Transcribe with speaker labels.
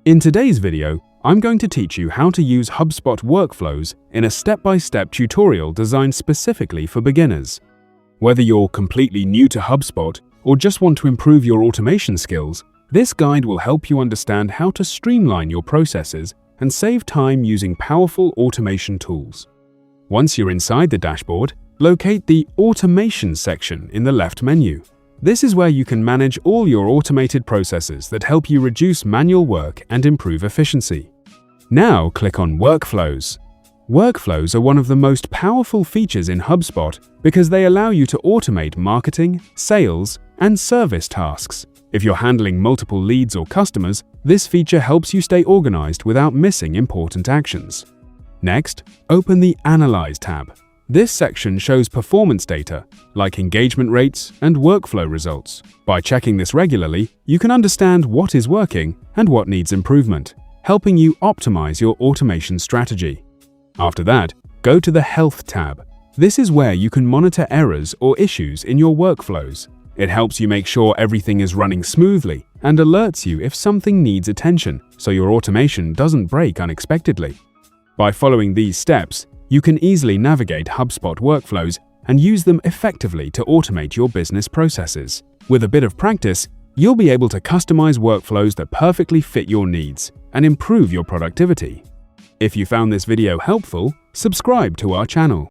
Speaker 1: In today's video, I'm going to teach you how to use HubSpot Workflows in a step-by-step tutorial designed specifically for beginners. Whether you're completely new to HubSpot or just want to improve your automation skills, this guide will help you understand how to streamline your processes and save time using powerful automation tools. Once you're inside the dashboard, locate the Automation section in the left menu. This is where you can manage all your automated processes that help you reduce manual work and improve efficiency. Now click on Workflows. Workflows are one of the most powerful features in HubSpot because they allow you to automate marketing, sales, and service tasks. If you're handling multiple leads or customers, this feature helps you stay organized without missing important actions. Next, open the Analyze tab. This section shows performance data, like engagement rates and workflow results. By checking this regularly, you can understand what is working and what needs improvement, helping you optimize your automation strategy. After that, go to the Health tab. This is where you can monitor errors or issues in your workflows. It helps you make sure everything is running smoothly and alerts you if something needs attention, so your automation doesn't break unexpectedly. By following these steps, you can easily navigate HubSpot Workflows and use them effectively to automate your business processes. With a bit of practice, you'll be able to customize workflows that perfectly fit your needs and improve your productivity. If you found this video helpful, subscribe to our channel.